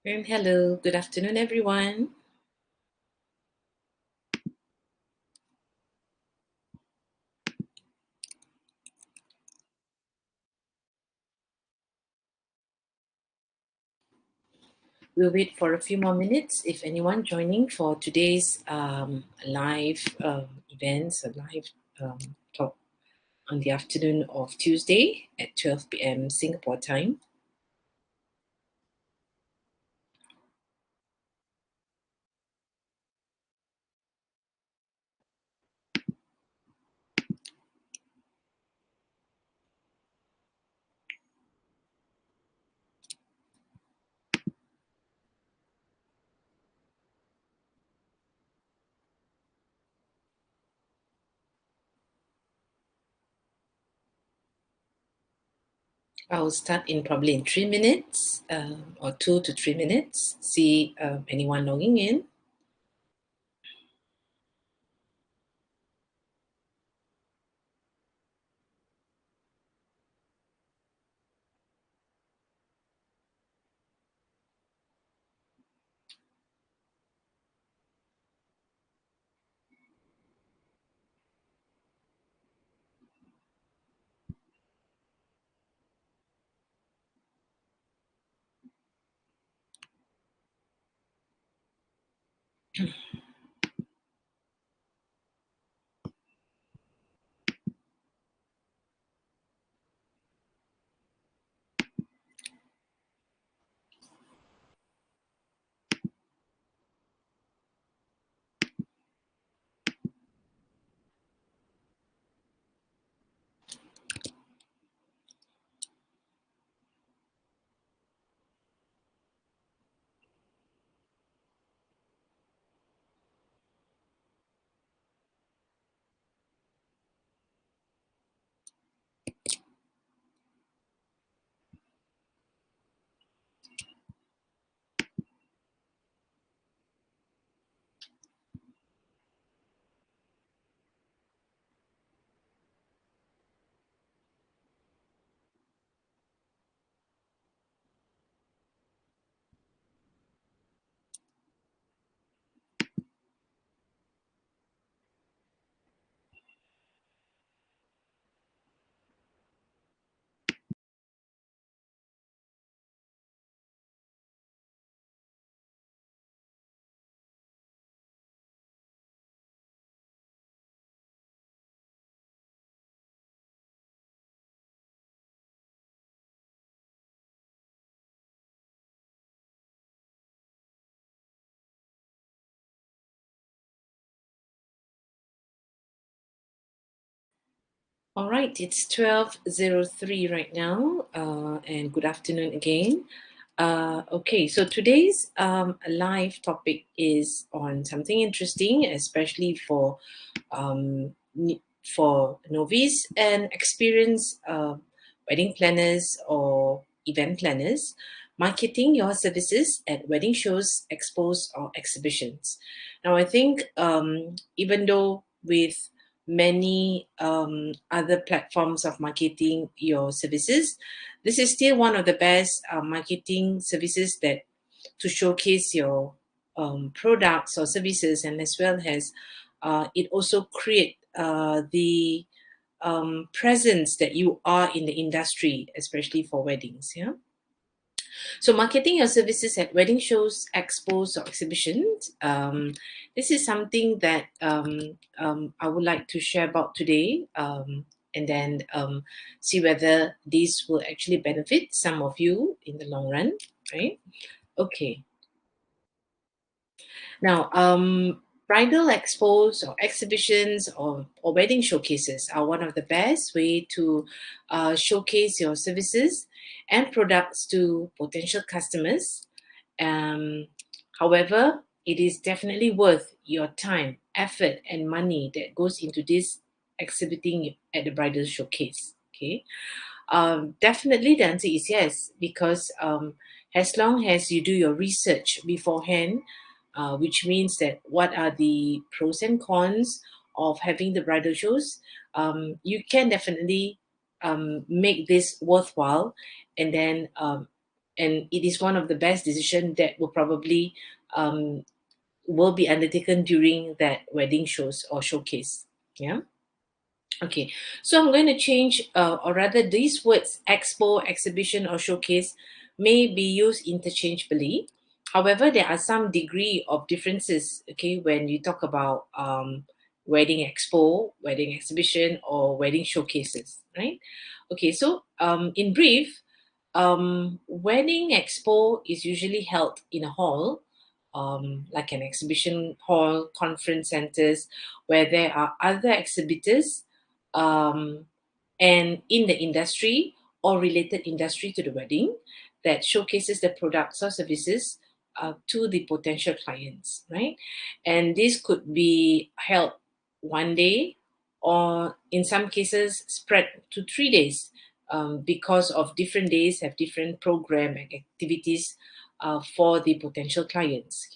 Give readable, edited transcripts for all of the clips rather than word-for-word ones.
And hello, good afternoon, everyone. We'll wait for a few more minutes if anyone joining for today's live events, a live talk on the afternoon of Tuesday at 12 p.m. Singapore time. I'll start in probably in 3 minutes or 2 to 3 minutes. See anyone logging in. All right, it's 12:03 right now, and good afternoon again. Okay, so today's live topic is on something interesting, especially for novice and experienced wedding planners or event planners, marketing your services at wedding shows, expos, or exhibitions. Now, I think even though with many other platforms of marketing your services, this is still one of the best marketing services that to showcase your products or services, and as well as it also create the presence that you are in the industry, especially for weddings. Yeah. So marketing your services at wedding shows, expos, or exhibitions. This is something that I would like to share about today, and then see whether this will actually benefit some of you in the long run. Right. Okay. Now, bridal expos or exhibitions or wedding showcases are one of the best way to showcase your services and products to potential customers. Um, However, it is definitely worth your time, effort, and money that goes into this exhibiting at the bridal showcase. Okay. Definitely, the answer is yes, because as long as you do your research beforehand, which means that what are the pros and cons of having the bridal shows, you can definitely make this worthwhile, and then and it is one of the best decisions that um, will be undertaken during that wedding shows or showcase. Yeah. Okay, so I'm going to change, or rather, these words expo, exhibition, or showcase may be used interchangeably. However, there are some degree of differences, okay, when you talk about wedding expo, wedding exhibition, or wedding showcases, right? Okay, so in brief, wedding expo is usually held in a hall, like an exhibition hall, conference centers, where there are other exhibitors um, and in the industry or related industry to the wedding that showcases the products or services to the potential clients, right? And this could be held one day or in some cases spread to 3 days, because of different days have different program and activities for the potential clients.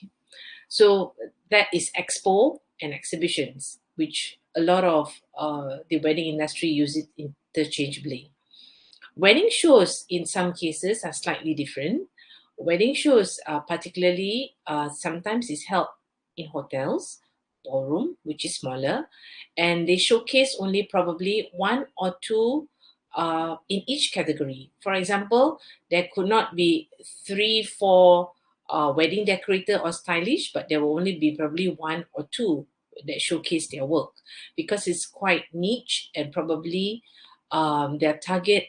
So that is expo and exhibitions, which a lot of the wedding industry use it interchangeably. Wedding shows, in some cases, are slightly different. Wedding shows, particularly, sometimes is held in hotels, ballroom, which is smaller, and they showcase only probably one or two in each category. For example, there could not be three, four wedding decorator or stylish, but there will only be probably one or two that showcase their work because it's quite niche and probably their target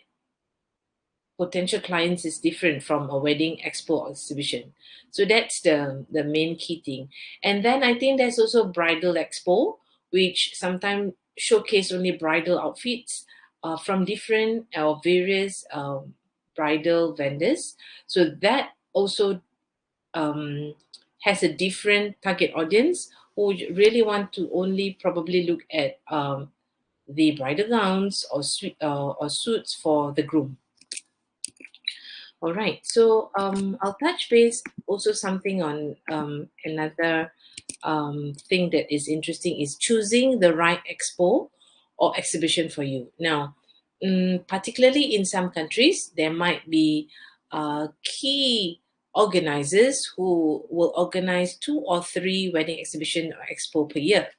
potential clients is different from a wedding expo or exhibition. So that's the main key thing. And then I think there's also bridal expo, which sometimes showcase only bridal outfits from different or various bridal vendors. So that also has a different target audience who really want to only probably look at the bridal gowns or suits for the groom. All right, so I'll touch base also something on another thing that is interesting is choosing the right expo or exhibition for you. Now, particularly in some countries, there might be key organizers who will organize 2 or 3 wedding exhibition or expo per year.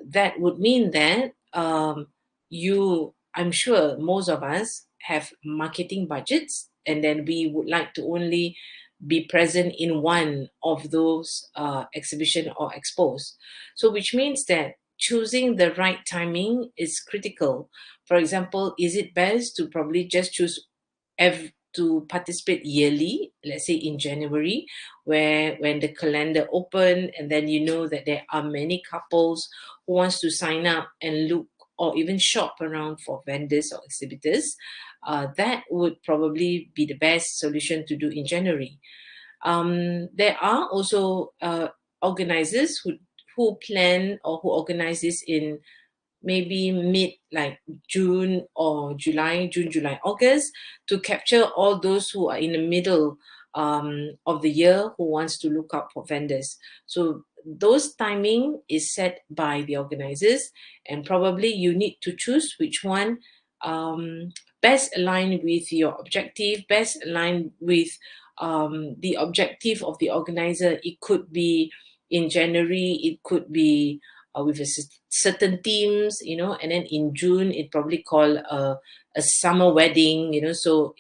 That would mean that I'm sure most of us have marketing budgets, and then we would like to only be present in one of those exhibition or expos. So, which means that choosing the right timing is critical. For example, is it best to probably just choose to participate yearly, let's say in January, where when the calendar open, and then you know that there are many couples who wants to sign up and look or even shop around for vendors or exhibitors. That would probably be the best solution to do in January. There are also organizers who plan or who organize this in maybe mid like June, July, August, to capture all those who are in the middle of the year who wants to look out for vendors. So those timing is set by the organizers, and probably you need to choose which one best aligned with your objective, best aligned with the objective of the organizer. It could be in January, it could be with certain themes, and then in June it probably call a summer wedding, so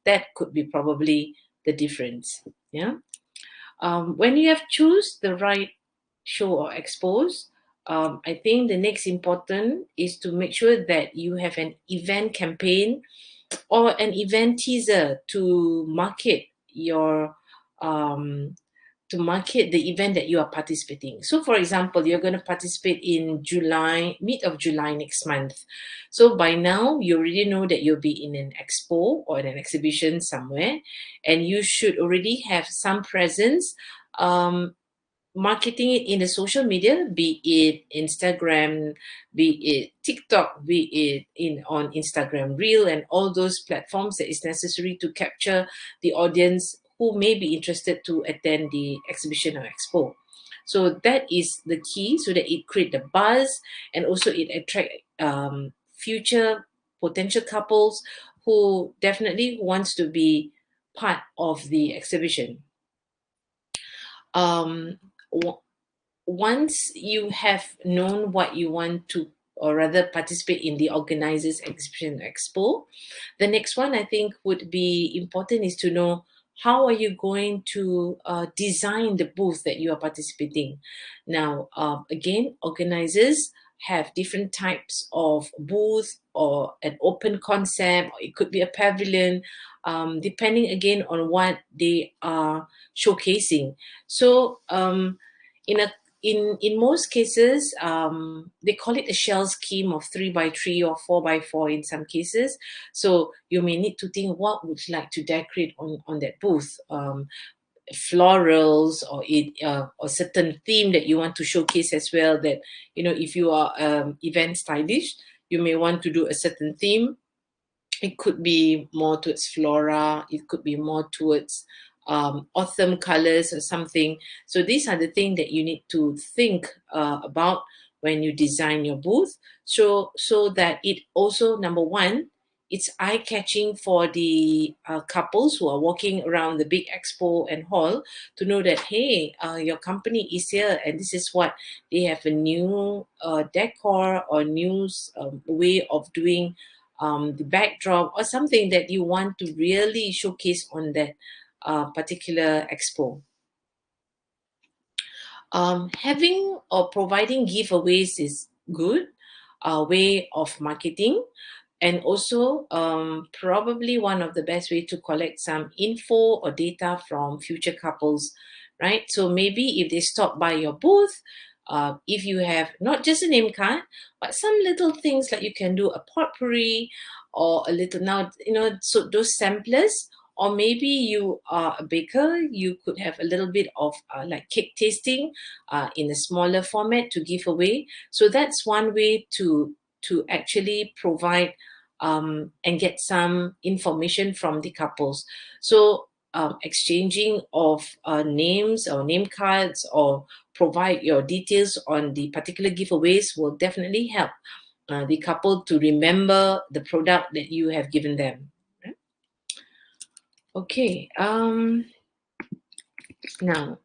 that could be probably the difference. Yeah. When you have choose the right show or expose, I think the next important is to make sure that you have an event campaign or an event teaser um, to market the event that you are participating. So, for example, you're going to participate in July, mid of July next month. So, by now, you already know that you'll be in an expo or an exhibition somewhere, and you should already have some presence. Marketing it in the social media, be it Instagram, be it TikTok, be it on Instagram Reel, and all those platforms that is necessary to capture the audience who may be interested to attend the exhibition or expo. So that is the key, so that it create the buzz, and also it attract future potential couples who definitely wants to be part of the exhibition. Um, Once you have known what you want to, or rather participate in the organizer's exhibition expo, the next one I think would be important is to know how are you going to design the booth that you are participating. Now, again, organizers have different types of booth or an open concept, or it could be a pavilion, depending again on what they are showcasing. So, in a in most cases, they call it a shell scheme of 3 by 3 or 4 by 4 in some cases. So you may need to think what would you like to decorate on that booth. Florals or certain theme that you want to showcase as well. That, if you are event stylish, you may want to do a certain theme. It could be more towards flora, it could be more towards autumn colors or something. So these are the things that you need to think about when you design your booth. So that it also, number one, it's eye-catching for the couples who are walking around the big expo and hall, to know that, hey, your company is here and this is what they have, a new decor or new way of doing the backdrop, or something that you want to really showcase on that particular expo. Having or providing giveaways is good way of marketing, and also probably one of the best way to collect some info or data from future couples, right? So maybe if they stop by your booth, if you have not just a name card, but some little things like you can do a potpourri, or a little, now, so those samplers, or maybe you are a baker, you could have a little bit of like cake tasting in a smaller format to give away. So that's one way to actually provide and get some information from the couples. So exchanging of names or name cards, or provide your details on the particular giveaways, will definitely help the couple to remember the product that you have given them. Okay. Now,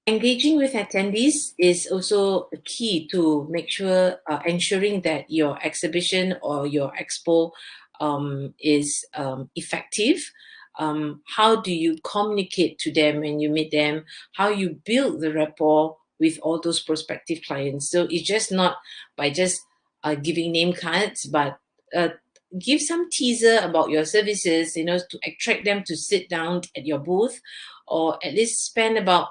engaging with attendees is also a key to make sure, ensuring that your exhibition or your expo is effective. How do you communicate to them when you meet them? How you build the rapport with all those prospective clients? So it's just not by just giving name cards, but uh, give some teaser about your services, to attract them to sit down at your booth, or at least spend about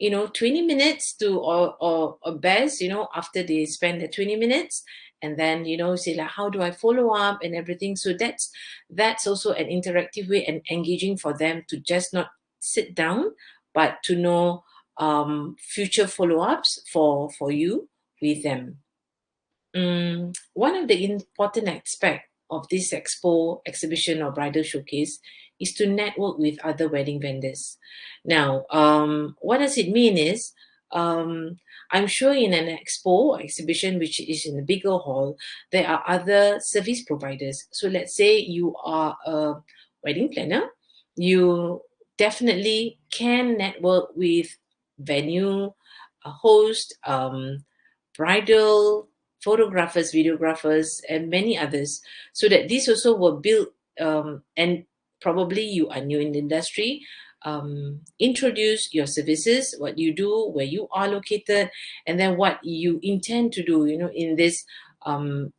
20 minutes to, or best, after they spend the 20 minutes, and then say like, how do I follow up and everything. So that's also an interactive way and engaging for them to just not sit down, but to know future follow-ups for you with them. One of the important aspects of this expo, exhibition, or bridal showcase is to network with other wedding vendors. Now, what does it mean is, I'm sure in an expo or exhibition which is in a bigger hall, there are other service providers. So let's say you are a wedding planner, you definitely can network with venue, a host, bridal photographers, videographers, and many others, so that this also will build, and probably you are new in the industry, introduce your services, what you do, where you are located, and then what you intend to do, in this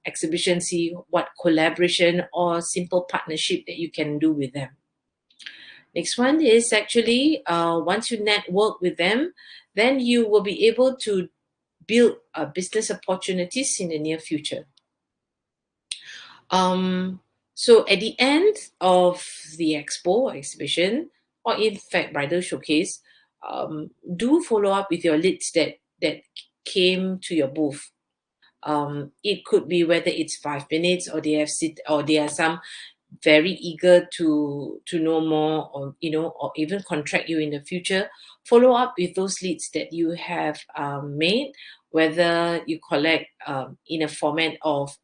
exhibition, see what collaboration or simple partnership that you can do with them. Next one is actually, once you network with them, then you will be able to build business opportunities in the near future. So at the end of the expo or exhibition, or in fact bridal showcase, do follow up with your leads that came to your booth. It could be whether it's 5 minutes, or they are some very eager to know more, or or even contract you in the future. Follow up with those leads that you have made, whether you collect in a format of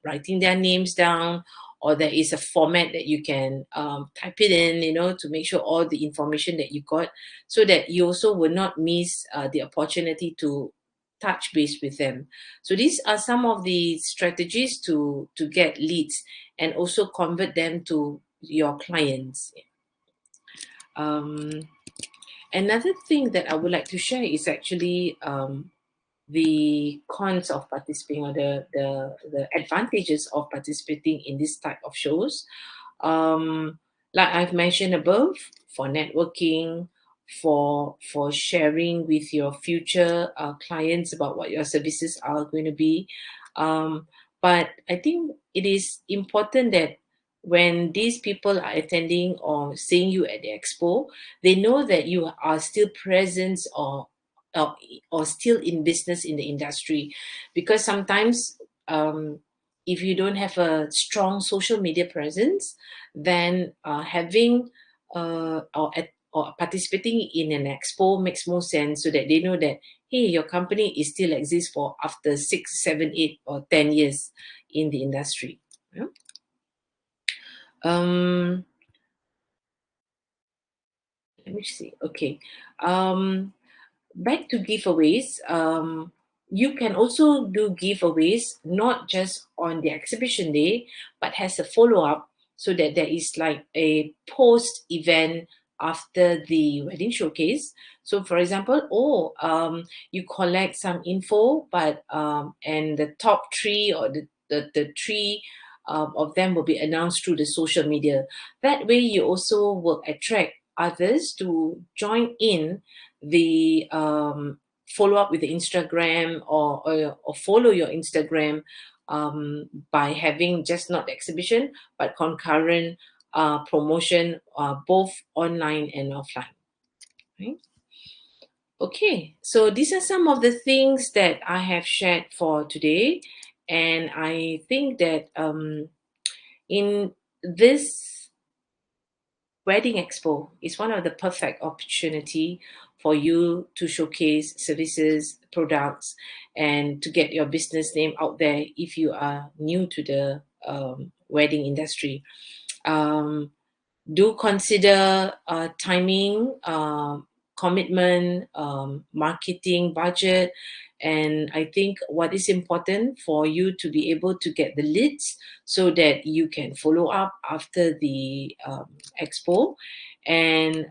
writing their names down, or there is a format that you can type it in, to make sure all the information that you got, so that you also will not miss the opportunity to touch base with them. So these are some of the strategies to get leads and also convert them to your clients. Um, Another thing that I would like to share is actually the cons of participating, or the advantages of participating in this type of shows. Um, like I've mentioned above, for networking, for sharing with your future clients about what your services are going to be. Um, but I think it is important that when these people are attending or seeing you at the expo, they know that you are still present, or, or still in business in the industry, because sometimes if you don't have a strong social media presence, then having or participating in an expo makes more sense, so that they know that, hey, your company is still exists for after 6, 7, 8, or 10 years in the industry. Yeah? um Let me see. Okay. Back to giveaways. You can also do giveaways not just on the exhibition day, but has a follow up, so that there is like a post event after the wedding showcase. So, for example, you collect some info, but and the top three, or the three of them will be announced through the social media. That way, you also will attract others to join in the follow up with the Instagram, or follow your Instagram by having just not the exhibition, but concurrent promotion, both online and offline. Right? Okay, so these are some of the things that I have shared for today, and I think that in this Wedding Expo is one of the perfect opportunity for you to showcase services, products, and to get your business name out there if you are new to the wedding industry. Um, do consider timing, commitment, marketing budget. And I think what is important for you to be able to get the leads, so that you can follow up after the expo. And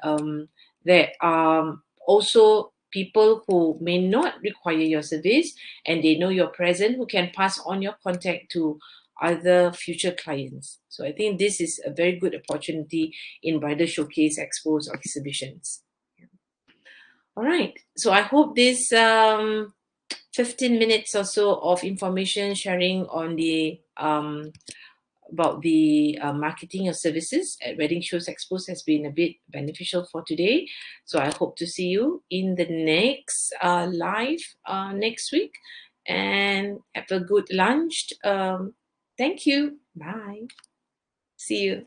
there are also people who may not require your service, and they know you're present, who can pass on your contact to other future clients. So I think this is a very good opportunity in bridal showcase, expos, or exhibitions. All right. So I hope this 15 minutes or so of information sharing on the about the marketing of services at wedding shows, expos has been a bit beneficial for today. So I hope to see you in the next live next week, and have a good lunch. Thank you. Bye. See you.